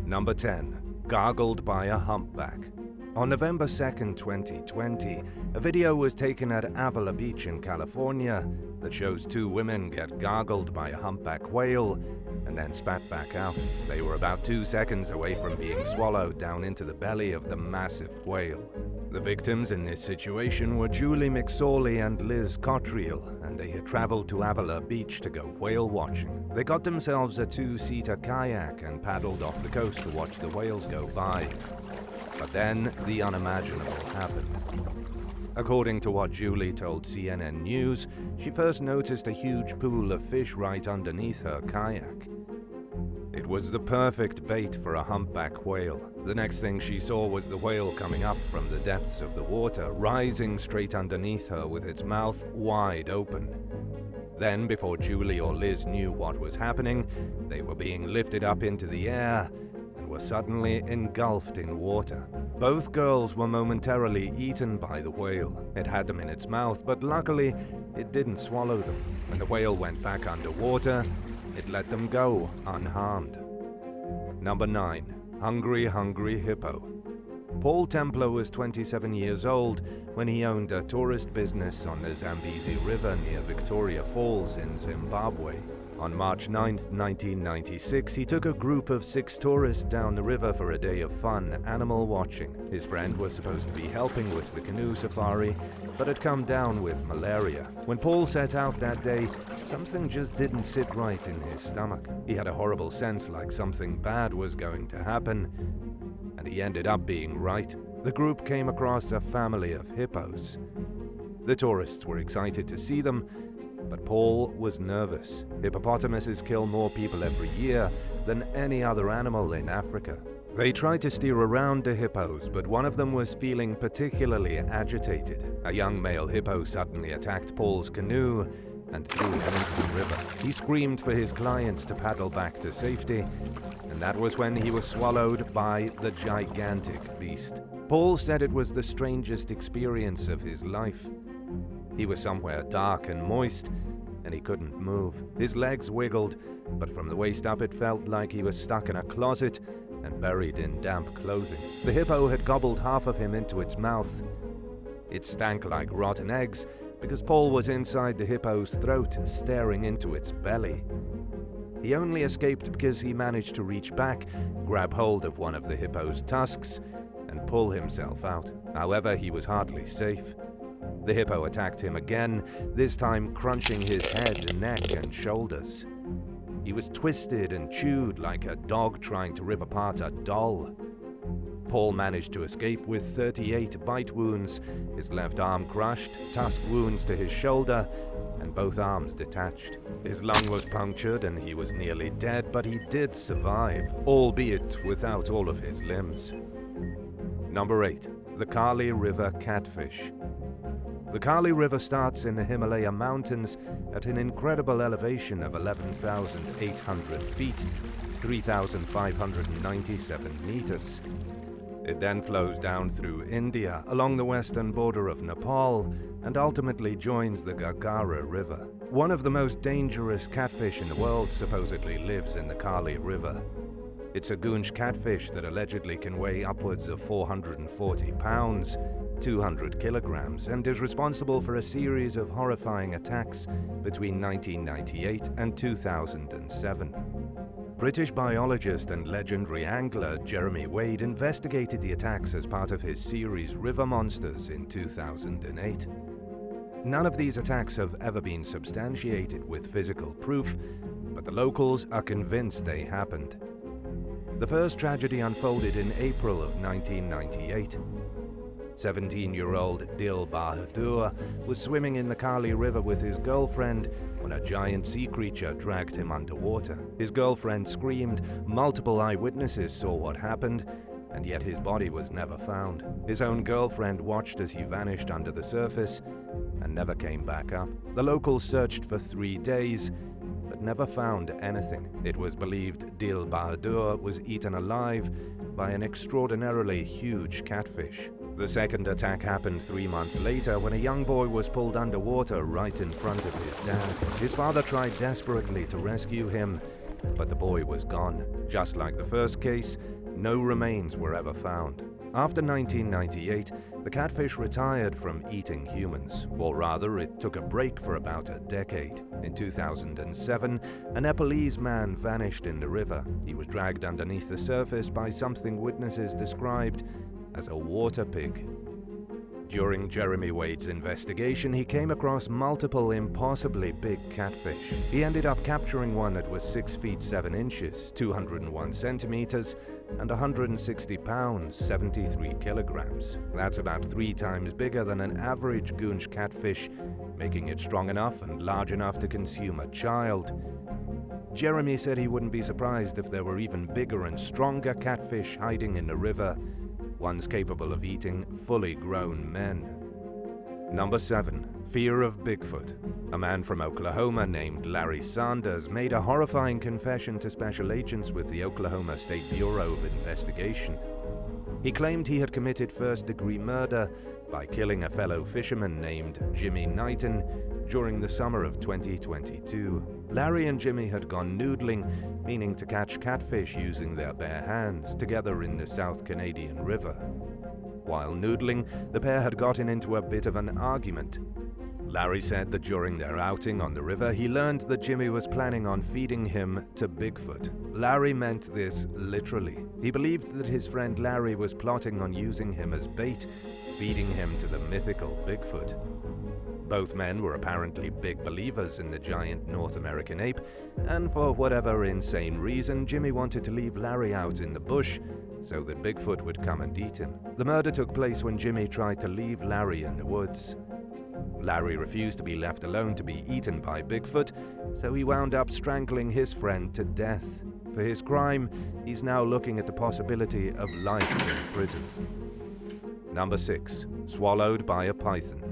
Number 10. Gargled by a humpback. On November 2nd, 2020, a video was taken at Avila Beach in California that shows two women get gargled by a humpback whale and then spat back out. They were about 2 seconds away from being swallowed down into the belly of the massive whale. The victims in this situation were Julie McSorley and Liz Cottrell, and they had traveled to Avila Beach to go whale watching. They got themselves a 2-seater kayak and paddled off the coast to watch the whales go by. But then the unimaginable happened. According to what Julie told CNN News, she first noticed a huge pool of fish right underneath her kayak. It was the perfect bait for a humpback whale. The next thing she saw was the whale coming up from the depths of the water, rising straight underneath her with its mouth wide open. Then, before Julie or Liz knew what was happening, they were being lifted up into the air and were suddenly engulfed in water. Both girls were momentarily eaten by the whale. It had them in its mouth, but luckily it didn't swallow them. When the whale went back underwater, it let them go unharmed. Number 9. Hungry, Hungry Hippo. Paul Templar was 27 years old when he owned a tourist business on the Zambezi River near Victoria Falls in Zimbabwe. On March 9, 1996, he took a group of 6 tourists down the river for a day of fun animal watching. His friend was supposed to be helping with the canoe safari, but had come down with malaria. When Paul set out that day, something just didn't sit right in his stomach. He had a horrible sense like something bad was going to happen, and he ended up being right. The group came across a family of hippos. The tourists were excited to see them, but Paul was nervous. Hippopotamuses kill more people every year than any other animal in Africa. They tried to steer around the hippos, but one of them was feeling particularly agitated. A young male hippo suddenly attacked Paul's canoe and threw him into the river. He screamed for his clients to paddle back to safety, and that was when he was swallowed by the gigantic beast. Paul said it was the strangest experience of his life. He was somewhere dark and moist, and he couldn't move. His legs wiggled, but from the waist up it felt like he was stuck in a closet and buried in damp clothing. The hippo had gobbled half of him into its mouth. It stank like rotten eggs because Paul was inside the hippo's throat, staring into its belly. He only escaped because he managed to reach back, grab hold of one of the hippo's tusks, and pull himself out. However, he was hardly safe. The hippo attacked him again, this time crunching his head, neck, and shoulders. He was twisted and chewed like a dog trying to rip apart a doll. Paul managed to escape with 38 bite wounds, his left arm crushed, tusk wounds to his shoulder, and both arms detached. His lung was punctured and he was nearly dead, but he did survive, albeit without all of his limbs. Number 8. The Kali River Catfish. The Kali River starts in the Himalaya Mountains at an incredible elevation of 11,800 feet, 3,597 meters. It then flows down through India, along the western border of Nepal, and ultimately joins the Gargara River. One of the most dangerous catfish in the world supposedly lives in the Kali River. It's a goonch catfish that allegedly can weigh upwards of 440 pounds, 200 kilograms, and is responsible for a series of horrifying attacks between 1998 and 2007. British biologist and legendary angler Jeremy Wade investigated the attacks as part of his series River Monsters in 2008. None of these attacks have ever been substantiated with physical proof, but the locals are convinced they happened. The first tragedy unfolded in April of 1998. 17-year-old Dil Bahadur was swimming in the Kali River with his girlfriend when a giant sea creature dragged him underwater. His girlfriend screamed, multiple eyewitnesses saw what happened, and yet his body was never found. His own girlfriend watched as he vanished under the surface and never came back up. The locals searched for 3 days, but never found anything. It was believed Dil Bahadur was eaten alive by an extraordinarily huge catfish. The second attack happened 3 months later when a young boy was pulled underwater right in front of his dad. His father tried desperately to rescue him, but the boy was gone. Just like the first case, no remains were ever found. After 1998, the catfish retired from eating humans, or rather, it took a break for about a decade. In 2007, a Nepalese man vanished in the river. He was dragged underneath the surface by something witnesses described as a water pig. During Jeremy Wade's investigation, he came across multiple impossibly big catfish. He ended up capturing one that was 6 feet 7 inches, 201 centimeters, and 160 pounds, 73 kilograms. That's about 3 times bigger than an average goonch catfish, making it strong enough and large enough to consume a child. Jeremy said he wouldn't be surprised if there were even bigger and stronger catfish hiding in the river, ones capable of eating fully grown men. Number 7. Fear of Bigfoot. A man from Oklahoma named Larry Sanders made a horrifying confession to special agents with the Oklahoma State Bureau of Investigation. He claimed he had committed first-degree murder by killing a fellow fisherman named Jimmy Knighton during the summer of 2022. Larry and Jimmy had gone noodling, meaning to catch catfish using their bare hands, together in the South Canadian River. While noodling, the pair had gotten into a bit of an argument. Larry said that during their outing on the river, he learned that Jimmy was planning on feeding him to Bigfoot. Larry meant this literally. He believed that his friend Larry was plotting on using him as bait, feeding him to the mythical Bigfoot. Both men were apparently big believers in the giant North American ape, and for whatever insane reason, Jimmy wanted to leave Larry out in the bush so that Bigfoot would come and eat him. The murder took place when Jimmy tried to leave Larry in the woods. Larry refused to be left alone to be eaten by Bigfoot, so he wound up strangling his friend to death. For his crime, he's now looking at the possibility of life in prison. Number 6. Swallowed by a python.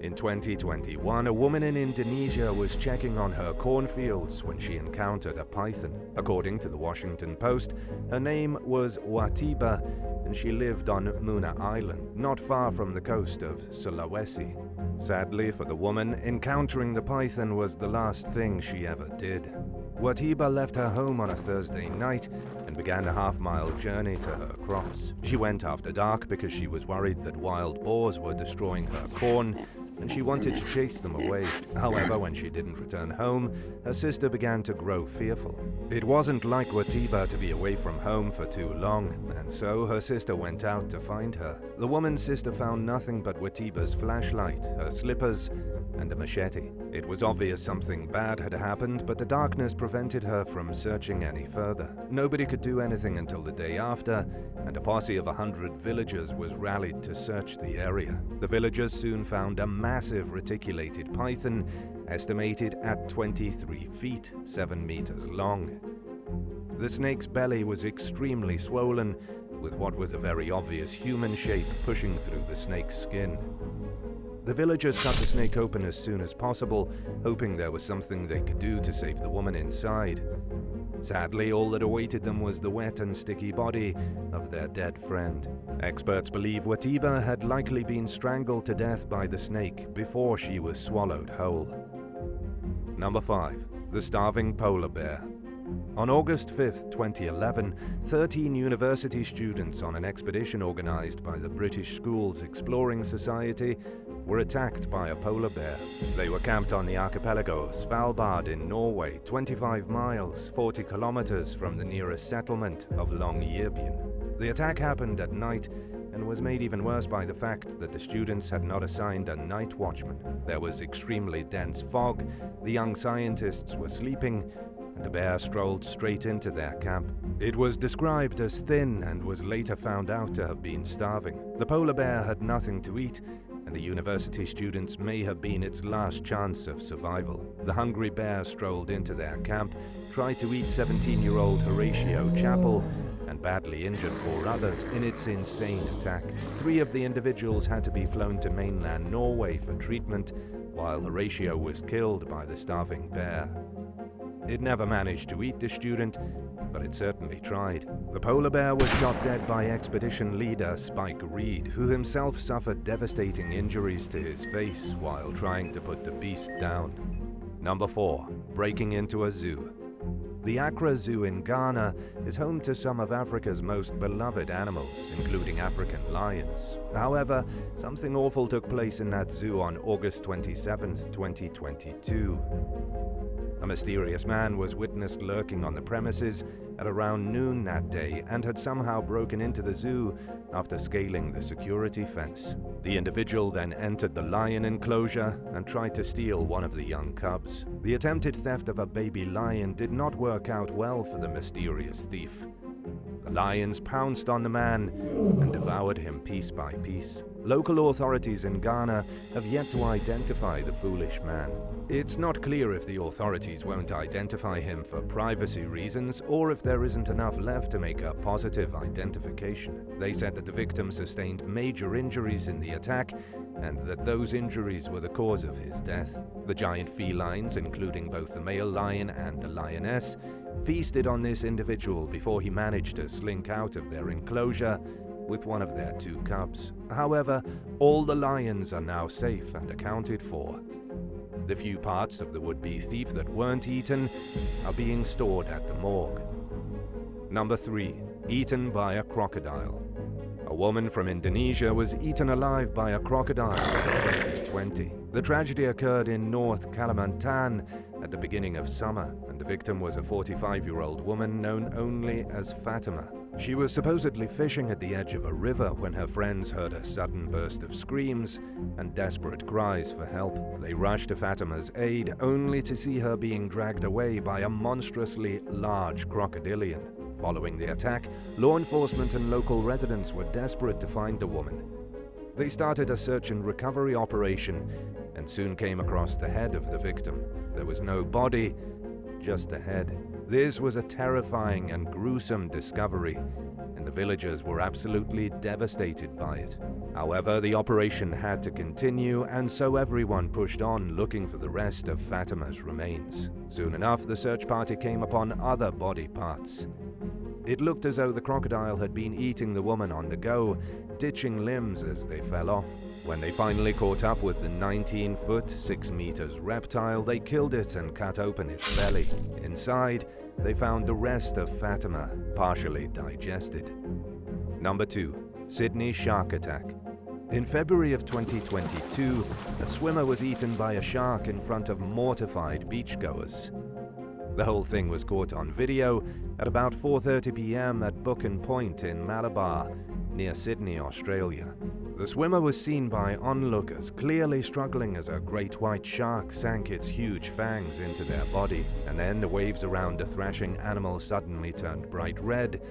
In 2021, a woman in Indonesia was checking on her cornfields when she encountered a python. According to the Washington Post, her name was Watiba, and she lived on Muna Island, not far from the coast of Sulawesi. Sadly for the woman, encountering the python was the last thing she ever did. Watiba left her home on a Thursday night and began a half-mile journey to her crops. She went after dark because she was worried that wild boars were destroying her corn, and she wanted to chase them away. However, when she didn't return home, her sister began to grow fearful. It wasn't like Watiba to be away from home for too long, and so her sister went out to find her. The woman's sister found nothing but Watiba's flashlight, her slippers, and a machete. It was obvious something bad had happened, but the darkness prevented her from searching any further. Nobody could do anything until the day after, and a posse of 100 villagers was rallied to search the area. The villagers soon found a massive reticulated python, estimated at 23 feet, 7 meters long. The snake's belly was extremely swollen, with what was a very obvious human shape pushing through the snake's skin. The villagers cut the snake open as soon as possible, hoping there was something they could do to save the woman inside. Sadly, all that awaited them was the wet and sticky body of their dead friend. Experts believe Watiba had likely been strangled to death by the snake before she was swallowed whole. Number 5. The Starving Polar Bear. On August 5, 2011, 13 university students on an expedition organized by the British Schools Exploring Society were attacked by a polar bear. They were camped on the archipelago of Svalbard in Norway, 25 miles, 40 kilometers from the nearest settlement of Longyearbyen. The attack happened at night and was made even worse by the fact that the students had not assigned a night watchman. There was extremely dense fog, the young scientists were sleeping, and the bear strolled straight into their camp. It was described as thin and was later found out to have been starving. The polar bear had nothing to eat, and the university students may have been its last chance of survival. The hungry bear strolled into their camp, tried to eat 17-year-old Horatio Chappell, and badly injured 4 others in its insane attack. 3 of the individuals had to be flown to mainland Norway for treatment, while Horatio was killed by the starving bear. It never managed to eat the student, but it certainly tried. The polar bear was shot dead by expedition leader Spike Reed, who himself suffered devastating injuries to his face while trying to put the beast down. Number 4. Breaking into a zoo. The Accra Zoo in Ghana is home to some of Africa's most beloved animals, including African lions. However, something awful took place in that zoo on August 27, 2022. A mysterious man was witnessed lurking on the premises at around noon that day and had somehow broken into the zoo after scaling the security fence. The individual then entered the lion enclosure and tried to steal one of the young cubs. The attempted theft of a baby lion did not work out well for the mysterious thief. The lions pounced on the man and devoured him piece by piece. Local authorities in Ghana have yet to identify the foolish man. It's not clear if the authorities won't identify him for privacy reasons or if there isn't enough left to make a positive identification. They said that the victim sustained major injuries in the attack and that those injuries were the cause of his death. The giant felines, including both the male lion and the lioness, feasted on this individual before he managed to slink out of their enclosure with one of their two cubs. However, all the lions are now safe and accounted for. The few parts of the would-be thief that weren't eaten are being stored at the morgue. Number 3. Eaten by a crocodile. A woman from Indonesia was eaten alive by a crocodile in 2020. The tragedy occurred in North Kalimantan at the beginning of summer, and the victim was a 45-year-old woman known only as Fatima. She was supposedly fishing at the edge of a river when her friends heard a sudden burst of screams and desperate cries for help. They rushed to Fatima's aid, only to see her being dragged away by a monstrously large crocodilian. Following the attack, law enforcement and local residents were desperate to find the woman. They started a search and recovery operation and soon came across the head of the victim. There was no body, just a head. This was a terrifying and gruesome discovery, and the villagers were absolutely devastated by it. However, the operation had to continue, and so everyone pushed on looking for the rest of Fatima's remains. Soon enough, the search party came upon other body parts. It looked as though the crocodile had been eating the woman on the go, ditching limbs as they fell off. When they finally caught up with the 19-foot, 6 meters reptile, they killed it and cut open its belly. Inside, they found the rest of Fatima, partially digested. Number 2. Sydney shark attack. In February of 2022, a swimmer was eaten by a shark in front of mortified beachgoers. The whole thing was caught on video at about 4:30 p.m. at Buchan Point in Malabar, near Sydney, Australia. The swimmer was seen by onlookers clearly struggling as a great white shark sank its huge fangs into their body, and then the waves around the thrashing animal suddenly turned bright red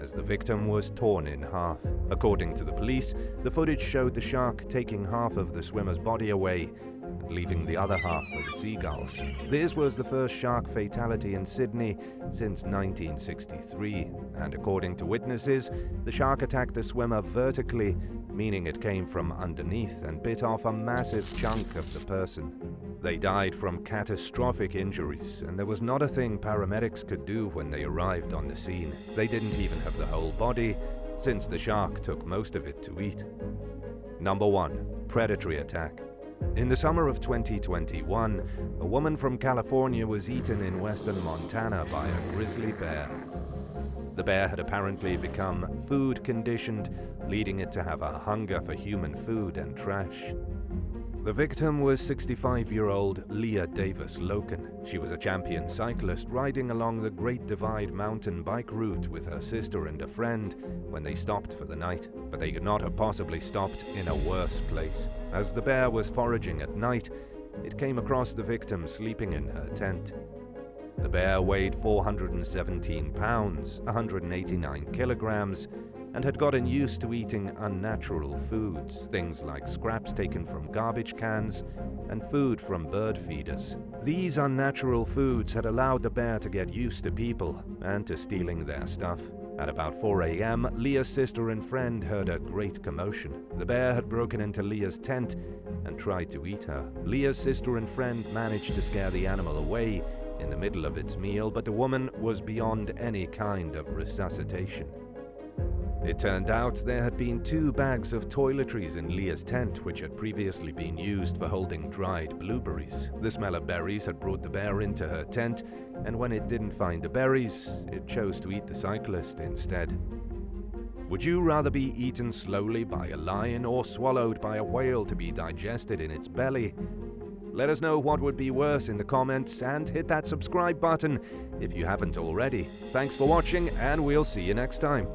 as the victim was torn in half. According to the police, the footage showed the shark taking half of the swimmer's body away and leaving the other half for the seagulls. This was the first shark fatality in Sydney since 1963, and according to witnesses, the shark attacked the swimmer vertically, meaning it came from underneath and bit off a massive chunk of the person. They died from catastrophic injuries, and there was not a thing paramedics could do when they arrived on the scene. They didn't even have the whole body, since the shark took most of it to eat. Number 1. Predatory attack. In the summer of 2021, a woman from California was eaten in western Montana by a grizzly bear. The bear had apparently become food conditioned, leading it to have a hunger for human food and trash. The victim was 65-year-old Leah Davis Loken. She was a champion cyclist riding along the Great Divide mountain bike route with her sister and a friend when they stopped for the night, but they could not have possibly stopped in a worse place. As the bear was foraging at night, it came across the victim sleeping in her tent. The bear weighed 417 pounds, 189 kilograms, and had gotten used to eating unnatural foods, things like scraps taken from garbage cans and food from bird feeders. These unnatural foods had allowed the bear to get used to people and to stealing their stuff. At about 4 a.m., Leah's sister and friend heard a great commotion. The bear had broken into Leah's tent and tried to eat her. Leah's sister and friend managed to scare the animal away in the middle of its meal, but the woman was beyond any kind of resuscitation. It turned out there had been 2 bags of toiletries in Leah's tent, which had previously been used for holding dried blueberries. The smell of berries had brought the bear into her tent, and when it didn't find the berries, it chose to eat the cyclist instead. Would you rather be eaten slowly by a lion or swallowed by a whale to be digested in its belly? Let us know what would be worse in the comments, and hit that subscribe button if you haven't already. Thanks for watching, and we'll see you next time.